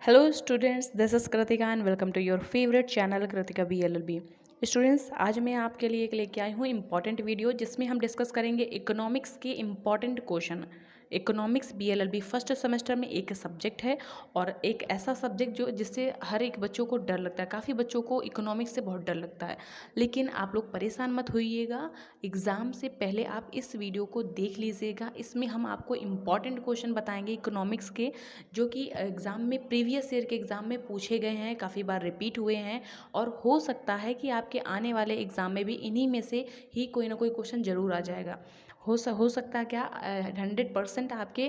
Hello students, this is Kritika and welcome to your favourite channel Kritika BLLB। Students, आज मैं आपके लिए एक लेके आई हूँ इम्पॉर्टेंट वीडियो जिसमें हम डिस्कस करेंगे इकोनॉमिक्स के important question. Economics BLLB first semester में एक सब्जेक्ट है और एक ऐसा सब्जेक्ट जो जिससे हर एक बच्चों को डर लगता है। काफ़ी बच्चों को इकोनॉमिक्स से बहुत डर लगता है, लेकिन आप लोग परेशान मत होइएगा। एग्ज़ाम से पहले आप इस वीडियो को देख लीजिएगा। इसमें हम आपको इम्पॉर्टेंट क्वेश्चन बताएंगे इकोनॉमिक्स के, जो कि एग्ज़ाम में प्रीवियस ईयर के एग्ज़ाम में पूछे गए हैं, काफ़ी बार रिपीट हुए हैं और हो सकता है कि आपके आने वाले एग्ज़ाम में भी इन्हीं में से ही कोई ना कोई क्वेश्चन ज़रूर आ जाएगा। हो सकता है क्या 100% आपके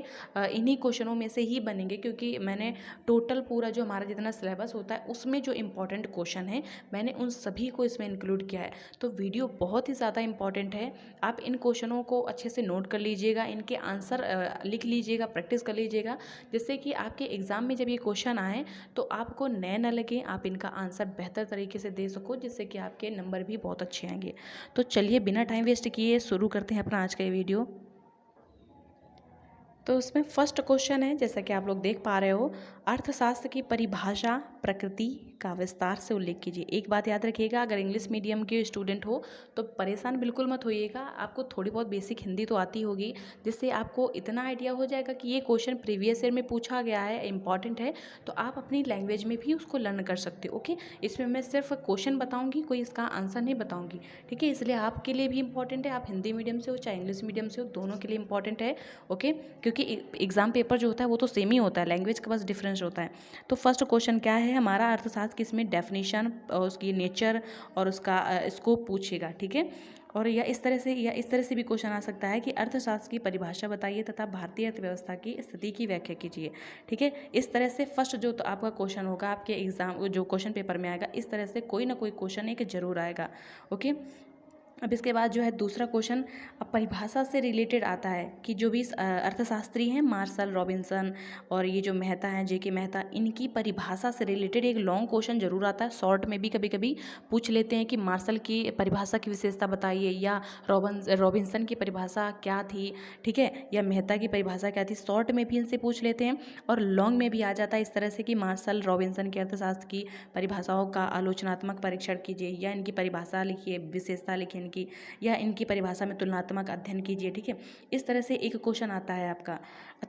इन्हीं क्वेश्चनों में से ही बनेंगे, क्योंकि मैंने टोटल पूरा जो हमारा जितना सिलेबस होता है उसमें जो इम्पोर्टेंट क्वेश्चन है मैंने उन सभी को इसमें इंक्लूड किया है। तो वीडियो बहुत ही ज़्यादा इंपॉर्टेंट है। आप इन क्वेश्चनों को अच्छे से नोट कर लीजिएगा, इनके आंसर लिख लीजिएगा, प्रैक्टिस कर लीजिएगा, जिससे कि आपके एग्ज़ाम में जब ये क्वेश्चन आए तो आपको नए ना लगे, आप इनका आंसर बेहतर तरीके से दे सको, जिससे कि आपके नंबर भी बहुत अच्छे आएंगे। तो चलिए बिना टाइम वेस्ट किए शुरू करते हैं अपना आज का ये वीडियो। तो उसमें फर्स्ट क्वेश्चन है, जैसा कि आप लोग देख पा रहे हो, अर्थशास्त्र की परिभाषा प्रकृति का विस्तार से उल्लेख कीजिए। एक बात याद रखिएगा, अगर इंग्लिश मीडियम के स्टूडेंट हो तो परेशान बिल्कुल मत होइएगा। आपको थोड़ी बहुत बेसिक हिंदी तो आती होगी, जिससे आपको इतना आइडिया हो जाएगा कि ये क्वेश्चन प्रीवियस ईयर में पूछा गया है, इंपॉर्टेंट है, तो आप अपनी लैंग्वेज में भी उसको लर्न कर सकते हो। ओके, इसमें मैं सिर्फ क्वेश्चन बताऊँगी, कोई इसका आंसर नहीं बताऊँगी, ठीक है। इसलिए आपके लिए भी इंपॉर्टेंट है, आप हिंदी मीडियम से हो चाहे इंग्लिश मीडियम से हो, दोनों के लिए इंपॉर्टेंट है। ओके, क्योंकि एग्ज़ाम पेपर जो होता है वो तो सेम ही होता है, लैंग्वेज का बस डिफरेंस होता है। तो फर्स्ट क्वेश्चन क्या है हमारा, अर्थशास्त्र की इसमें डेफिनेशन और उसकी नेचर और उसका स्कोप पूछेगा, ठीक है। और या इस तरह से भी क्वेश्चन आ सकता है कि अर्थशास्त्र की परिभाषा बताइए तथा भारतीय अर्थव्यवस्था की स्थिति की व्याख्या कीजिए, ठीक है। इस तरह से फर्स्ट जो तो आपका क्वेश्चन होगा आपके एग्जाम जो क्वेश्चन पेपर में आएगा, इस तरह से कोई ना कोई क्वेश्चन एक जरूर आएगा। ओके, अब इसके बाद जो है दूसरा क्वेश्चन, अब परिभाषा से रिलेटेड आता है कि जो भी अर्थशास्त्री हैं मार्शल रॉबिन्सन और ये जो मेहता हैं JK मेहता, इनकी परिभाषा से रिलेटेड एक लॉन्ग क्वेश्चन जरूर आता है। शॉर्ट में भी कभी कभी पूछ लेते हैं कि मार्शल की परिभाषा की विशेषता बताइए, या रॉबिन्सन की परिभाषा क्या थी, ठीक है, या मेहता की परिभाषा क्या थी। शॉर्ट में भी इनसे पूछ लेते हैं और लॉन्ग में भी आ जाता है इस तरह से कि मार्शल रॉबिन्सन के अर्थशास्त्र की परिभाषाओं का आलोचनात्मक परीक्षण कीजिए, या इनकी परिभाषा लिखिए, विशेषता लिखिए इनकी, या इनकी परिभाषा में तुलनात्मक अध्ययन कीजिए, ठीक है। इस तरह से एक क्वेश्चन आता है आपका।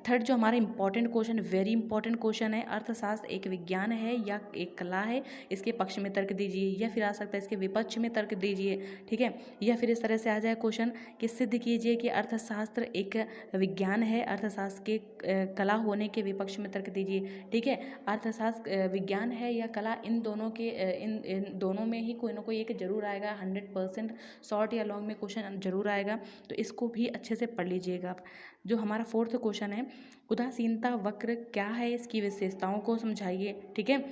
थर्ड जो हमारा important question, very important question है, अर्थशास्त्र एक विज्ञान है या एक कला है, इसके पक्ष में तर्क दीजिए, या फिर आ सकता है इसके विपक्ष में तर्क दीजिए, ठीक है। या फिर इस तरह से आ जाए क्वेश्चन कि सिद्ध कीजिए कि अर्थशास्त्र एक विज्ञान है, अर्थशास्त्र के कला होने के विपक्ष में तर्क दीजिए, ठीक है। अर्थशास्त्र विज्ञान है या कला, इन दोनों के इन दोनों में ही कोई ना कोई एक जरूर आएगा, 100% शॉर्ट या लॉन्ग में क्वेश्चन जरूर आएगा। तो इसको भी अच्छे से पढ़ लीजिएगा आप। जो हमारा फोर्थ क्वेश्चन है, उदासीनता वक्र क्या है, इसकी विशेषताओं को समझाइए, ठीक है।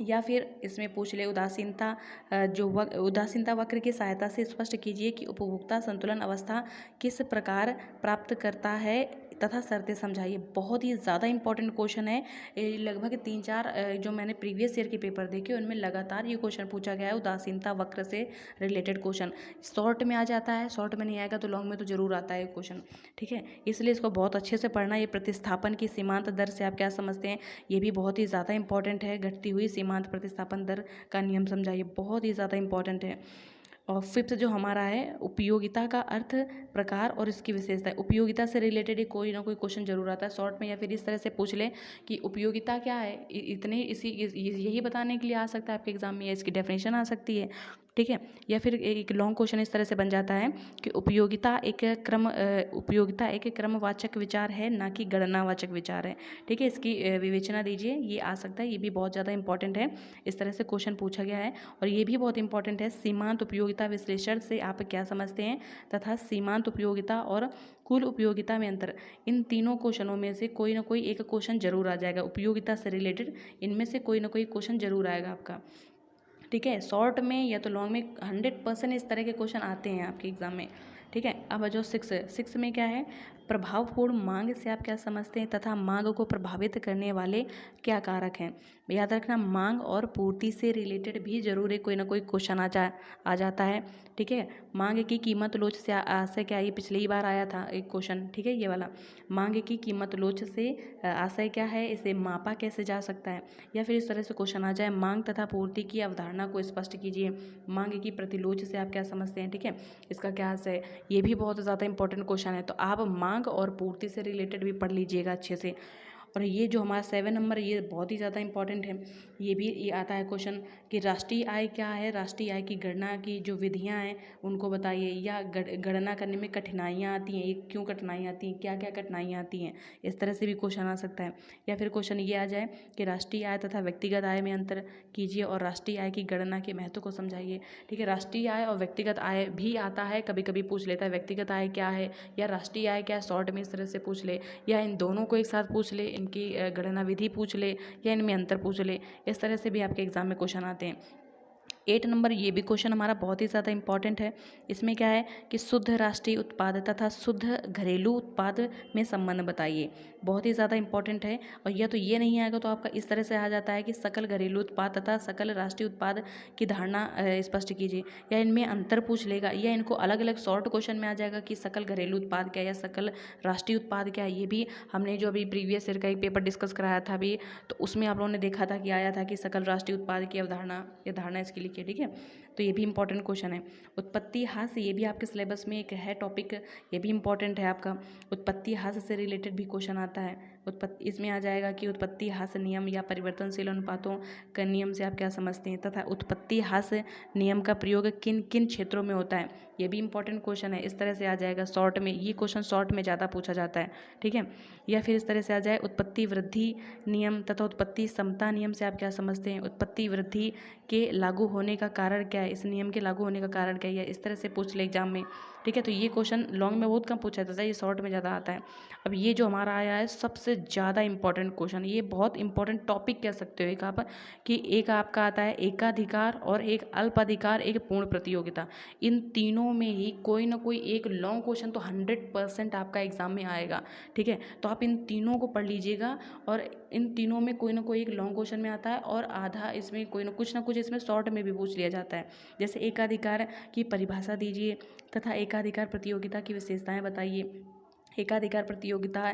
या फिर इसमें पूछ ले उदासीनता उदासीनता वक्र की सहायता से स्पष्ट कीजिए कि उपभोक्ता संतुलन अवस्था किस प्रकार प्राप्त करता है तथा शर्तें समझाइए। बहुत ही ज़्यादा इंपॉर्टेंट क्वेश्चन है। लगभग 3-4 जो मैंने प्रीवियस ईयर के पेपर देखे उनमें लगातार ये क्वेश्चन पूछा गया है, उदासीनता वक्र से रिलेटेड क्वेश्चन। शॉर्ट में आ जाता है, शॉर्ट में नहीं आएगा तो लॉन्ग में तो जरूर आता है क्वेश्चन, ठीक है। इसलिए इसको बहुत अच्छे से पढ़ना। ये प्रतिस्थापन की सीमांत दर से आप क्या समझते हैं, ये भी बहुत ही ज़्यादा इंपॉर्टेंट है। घटती हुई सीमांत प्रतिस्थापन दर का नियम समझाइए, बहुत ही ज़्यादा इंपॉर्टेंट है। और फिफ्थ जो हमारा है, उपयोगिता का अर्थ, प्रकार और इसकी विशेषता है। उपयोगिता से रिलेटेड कोई ना कोई क्वेश्चन जरूर आता है शॉर्ट में, या फिर इस तरह से पूछ ले कि उपयोगिता क्या है, इतने यही बताने के लिए आ सकता है आपके एग्जाम में, या इसकी डेफिनेशन आ सकती है, ठीक है। या फिर एक लॉन्ग क्वेश्चन इस तरह से बन जाता है कि उपयोगिता एक क्रमवाचक विचार है, ना कि गणनावाचक विचार है, ठीक है। इसकी विवेचना दीजिए, ये आ सकता है, ये भी बहुत ज़्यादा इंपॉर्टेंट है। इस तरह से क्वेश्चन पूछा गया है। और ये भी बहुत इंपॉर्टेंट है, सीमांत उपयोगिता विश्लेषण से आप क्या समझते हैं तथा सीमांत उपयोगिता और कुल उपयोगिता में अंतर। इन तीनों क्वेश्चनों में से कोई ना कोई एक क्वेश्चन जरूर आ जाएगा उपयोगिता से रिलेटेड, इनमें से कोई ना कोई क्वेश्चन जरूर आएगा आपका, ठीक है। शॉर्ट में या तो लॉन्ग में 100% इस तरह के क्वेश्चन आते हैं आपके एग्जाम में, ठीक है। अब जो सिक्स में क्या है, प्रभावपूर्ण मांग से आप क्या समझते हैं तथा मांग को प्रभावित करने वाले क्या कारक हैं। याद रखना, मांग और पूर्ति से रिलेटेड भी जरूर कोई ना कोई क्वेश्चन आ जाता है। ठीक है, मांग की कीमत लोच से क्या, ये पिछली ही बार आया था एक क्वेश्चन। ठीक है, ये वाला मांग की कीमत लोच से आशय क्या है, इसे मापा कैसे जा सकता है। या फिर इस तरह से क्वेश्चन आ जाए, मांग तथा पूर्ति की अवधारणा को स्पष्ट कीजिए। मांग की प्रतिलोच से आप क्या समझते हैं। ठीक है, इसका क्या अर्थ है, ये भी बहुत ज़्यादा इंपॉर्टेंट क्वेश्चन है। तो आप मांग और पूर्ति से रिलेटेड भी पढ़ लीजिएगा अच्छे से। और ये जो हमारा 7 नंबर, ये बहुत ही ज़्यादा इंपॉर्टेंट है। ये आता है क्वेश्चन कि राष्ट्रीय आय क्या है, राष्ट्रीय आय की गणना की जो विधियां हैं उनको बताइए, या गणना करने में कठिनाइयाँ आती हैं, ये क्यों कठिनाइयाँ आती हैं, क्या क्या कठिनाइयाँ आती हैं, इस तरह से भी क्वेश्चन आ सकता है। या फिर क्वेश्चन ये आ जाए कि राष्ट्रीय आय तथा व्यक्तिगत आय में अंतर कीजिए और राष्ट्रीय आय की गणना के महत्व को समझाइए। ठीक है, राष्ट्रीय आय और व्यक्तिगत आय भी आता है, कभी कभी पूछ लेता है व्यक्तिगत आय क्या है या राष्ट्रीय आय क्या है, शॉर्ट में इस तरह से पूछ ले, या इन दोनों को एक साथ पूछ ले, इनकी गणना विधि पूछ ले या इनमें अंतर पूछ ले। इस तरह से भी आपके एग्जाम में क्वेश्चन आते हैं। 8 नंबर, ये भी क्वेश्चन हमारा बहुत ही ज़्यादा इंपॉर्टेंट है। इसमें क्या है कि शुद्ध राष्ट्रीय उत्पाद तथा शुद्ध घरेलू उत्पाद में संबंध बताइए। बहुत ही ज़्यादा इंपॉर्टेंट है। और या तो ये नहीं आएगा तो आपका इस तरह से आ जाता है कि सकल घरेलू उत्पाद तथा सकल राष्ट्रीय उत्पाद की धारणा स्पष्ट कीजिए, या इनमें अंतर पूछ लेगा, या इनको अलग अलग शॉर्ट क्वेश्चन में आ जाएगा कि सकल घरेलू उत्पाद क्या है या सकल राष्ट्रीय उत्पाद क्या है। ये भी हमने जो अभी प्रीवियस ईयर का एक पेपर डिस्कस कराया था अभी, तो उसमें आप लोगों ने देखा था कि आया था कि सकल राष्ट्रीय उत्पाद की अवधारणा या धारणा इसके लिए। ठीक है, तो ये भी इंपॉर्टेंट क्वेश्चन है। उत्पत्ति हास्य, ये भी आपके सिलेबस में एक है टॉपिक, ये भी इंपॉर्टेंट है आपका। उत्पत्ति हास्य से रिलेटेड भी क्वेश्चन आता है। इसमें आ जाएगा कि उत्पत्ति हास्य नियम या परिवर्तनशील अनुपातों का नियम से आप क्या समझते हैं, तथा उत्पत्ति हास्य नियम का प्रयोग किन किन क्षेत्रों में होता है। ये भी इंपॉर्टेंट क्वेश्चन है। इस तरह से आ जाएगा शॉर्ट में, ये क्वेश्चन शॉर्ट में ज़्यादा पूछा जाता है। ठीक है, या फिर इस तरह से आ जाए उत्पत्ति वृद्धि नियम तथा उत्पत्ति समता नियम से आप क्या समझते हैं। उत्पत्ति वृद्धि के लागू होने का कारण क्या है, इस नियम के लागू होने का कारण क्या है, इस तरह से पूछ ले एग्जाम में। ठीक है, तो ये क्वेश्चन लॉन्ग में बहुत कम पूछा जाता है, ये शॉर्ट में ज़्यादा आता है। अब ये जो हमारा आया है सबसे ज़्यादा इंपॉर्टेंट क्वेश्चन, ये बहुत इंपॉर्टेंट टॉपिक कह सकते हो एक आप, कि एक आपका आता है एकाधिकार और एक अल्पाधिकार, एक पूर्ण प्रतियोगिता। इन तीनों में ही कोई ना कोई एक लॉन्ग क्वेश्चन तो 100% आपका एग्जाम में आएगा। ठीक है, तो आप इन तीनों को पढ़ लीजिएगा, और इन तीनों में कोई ना कोई एक लॉन्ग क्वेश्चन में आता है और आधा इसमें कोई ना कुछ इसमें शॉर्ट में भी पूछ लिया जाता है। जैसे एकाधिकार की परिभाषा दीजिए तथा एकाधिकार प्रतियोगिता की विशेषताएं बताइए। एकाधिकार प्रतियोगिता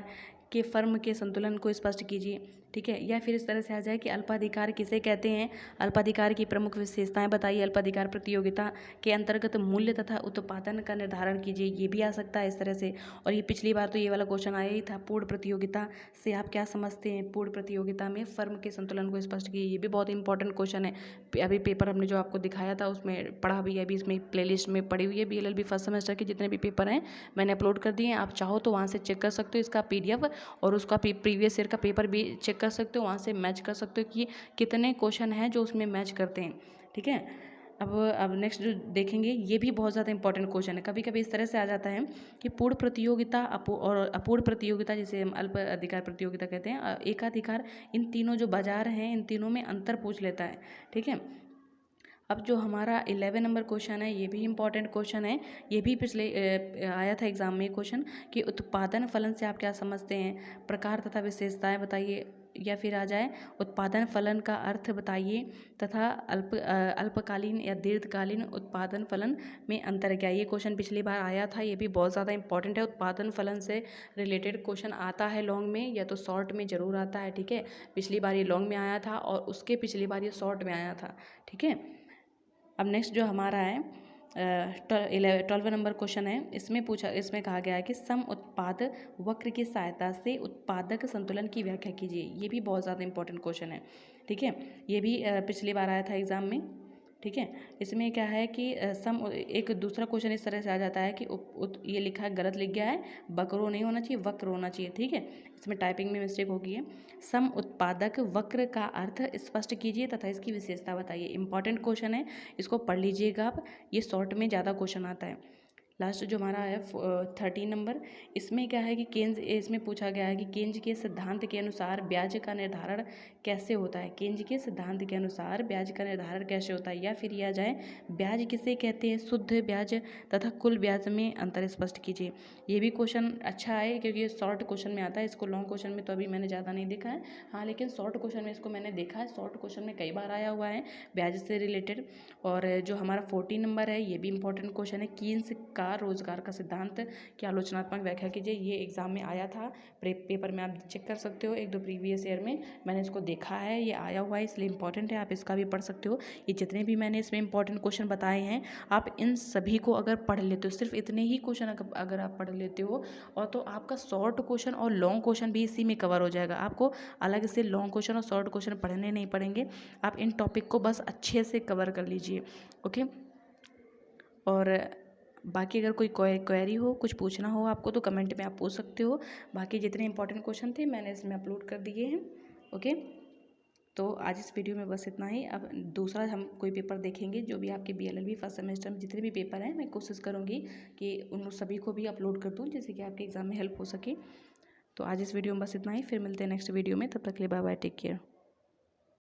के फर्म के संतुलन को स्पष्ट कीजिए। ठीक है, या फिर इस तरह से आ जाए कि अल्पाधिकार किसे कहते हैं, अल्पाधिकार की प्रमुख विशेषताएं बताइए। अल्पाधिकार प्रतियोगिता के अंतर्गत मूल्य तथा उत्पादन का निर्धारण कीजिए, ये भी आ सकता है इस तरह से। और ये पिछली बार तो ये वाला क्वेश्चन आया ही था। पूर्ण प्रतियोगिता से आप क्या समझते हैं, पूर्ण प्रतियोगिता में फर्म के संतुलन को स्पष्ट कीजिए, ये भी बहुत इंपॉर्टेंट क्वेश्चन है। अभी पेपर हमने जो आपको दिखाया था उसमें पढ़ा भी है, अभी इसमें प्लेलिस्ट में पड़ी हुई है। BLLB फर्स्ट सेमेस्टर के जितने भी पेपर हैं मैंने अपलोड कर दिए हैं, आप चाहो तो वहाँ से चेक कर सकते हो इसका PDF, और उसका प्रीवियस ईयर का पेपर भी चेक कर सकते हो, वहाँ से मैच कर सकते हो कि कितने क्वेश्चन हैं जो उसमें मैच करते हैं। ठीक है, अब नेक्स्ट जो देखेंगे ये भी बहुत ज़्यादा इंपॉर्टेंट क्वेश्चन है। कभी कभी इस तरह से आ जाता है कि पूर्ण प्रतियोगिता और अपूर्ण प्रतियोगिता, जिसे हम अल्प अधिकार प्रतियोगिता कहते हैं, एकाधिकार, इन तीनों जो बाजार हैं इन तीनों में अंतर पूछ लेता है। ठीक है, अब जो हमारा 11 नंबर क्वेश्चन है ये भी इंपॉर्टेंट क्वेश्चन है। ये भी पिछले आया था एग्जाम में क्वेश्चन कि उत्पादन फलन से आप क्या समझते हैं, प्रकार तथा विशेषताएं बताइए। या फिर आ जाए उत्पादन फलन का अर्थ बताइए तथा अल्पकालीन या दीर्घकालीन उत्पादन फलन में अंतर क्या है। ये क्वेश्चन पिछली बार आया था, ये भी बहुत ज़्यादा इंपॉर्टेंट है। उत्पादन फलन से रिलेटेड क्वेश्चन आता है लॉन्ग में या तो शॉर्ट में ज़रूर आता है। ठीक है, पिछली बार ये लॉन्ग में आया था और उसके पिछली बार ये शॉर्ट में आया था। ठीक है, अब नेक्स्ट जो हमारा है 12 नंबर क्वेश्चन है। इसमें कहा गया है कि सम उत्पाद वक्र की सहायता से उत्पादक संतुलन की व्याख्या कीजिए। ये भी बहुत ज़्यादा इंपॉर्टेंट क्वेश्चन है। ठीक है, ये भी पिछली बार आया था एग्जाम में। ठीक है, इसमें क्या है कि एक दूसरा क्वेश्चन इस तरह से आ जाता है कि ये लिखा है, गलत लिख गया है, वक्रो नहीं होना चाहिए, वक्र होना चाहिए। ठीक है, इसमें टाइपिंग में मिस्टेक हो गई है। सम उत्पादक वक्र का अर्थ स्पष्ट कीजिए तथा इसकी विशेषता बताइए। इंपॉर्टेंट क्वेश्चन है, इसको पढ़ लीजिएगा आप, ये शॉर्ट में ज़्यादा क्वेश्चन आता है। लास्ट जो हमारा है 13 नंबर, इसमें क्या है कि केन्ज, इसमें पूछा गया है कि केन्ज के सिद्धांत के अनुसार ब्याज का निर्धारण कैसे होता है। केन्ज के सिद्धांत के अनुसार ब्याज का निर्धारण कैसे होता है, या फिर यह जाए ब्याज किसे कहते हैं, शुद्ध ब्याज तथा कुल ब्याज में अंतर स्पष्ट कीजिए। ये भी क्वेश्चन अच्छा है क्योंकि ये शॉर्ट क्वेश्चन में आता है, इसको लॉन्ग क्वेश्चन में तो अभी मैंने ज़्यादा नहीं देखा है, हाँ लेकिन शॉर्ट क्वेश्चन में इसको मैंने देखा है, शॉर्ट क्वेश्चन में कई बार आया हुआ है ब्याज से रिलेटेड। और जो हमारा 14 नंबर है ये भी इंपॉर्टेंट क्वेश्चन है, कीन्स का रोजगार का सिद्धांत की आलोचनात्मक व्याख्या कीजिए। ये एग्जाम में आया था, पेपर में आप चेक कर सकते हो, 1-2 प्रीवियस ईयर में मैंने इसको देखा है, ये आया हुआ है इसलिए इंपॉर्टेंट है, आप इसका भी पढ़ सकते हो। ये जितने भी मैंने इसमें इंपॉर्टेंट क्वेश्चन बताए हैं, आप इन सभी को अगर पढ़ लेते हो, सिर्फ इतने ही क्वेश्चन अगर आप पढ़ लेते हो, और तो आपका शॉर्ट क्वेश्चन और लॉन्ग क्वेश्चन भी इसी में कवर हो जाएगा। आपको अलग से लॉन्ग क्वेश्चन और शॉर्ट क्वेश्चन पढ़ने नहीं पड़ेंगे, आप इन टॉपिक को बस अच्छे से कवर कर लीजिए। ओके, और बाकी अगर कोई क्वेरी हो, कुछ पूछना हो आपको, तो कमेंट में आप पूछ सकते हो। बाकी जितने इंपॉर्टेंट क्वेश्चन थे मैंने इसमें अपलोड कर दिए हैं। ओके, तो आज इस वीडियो में बस इतना ही। अब दूसरा हम कोई पेपर देखेंगे, जो भी आपके BLLB फर्स्ट सेमेस्टर में जितने भी पेपर हैं, मैं कोशिश करूँगी कि उन सभी को भी अपलोड कर दूँ, जिससे कि आपके एग्ज़ाम में हेल्प हो सके। तो आज इस वीडियो में बस इतना ही, फिर मिलते हैं नेक्स्ट वीडियो में, तब तक के लिए बाय बाय, टेक केयर।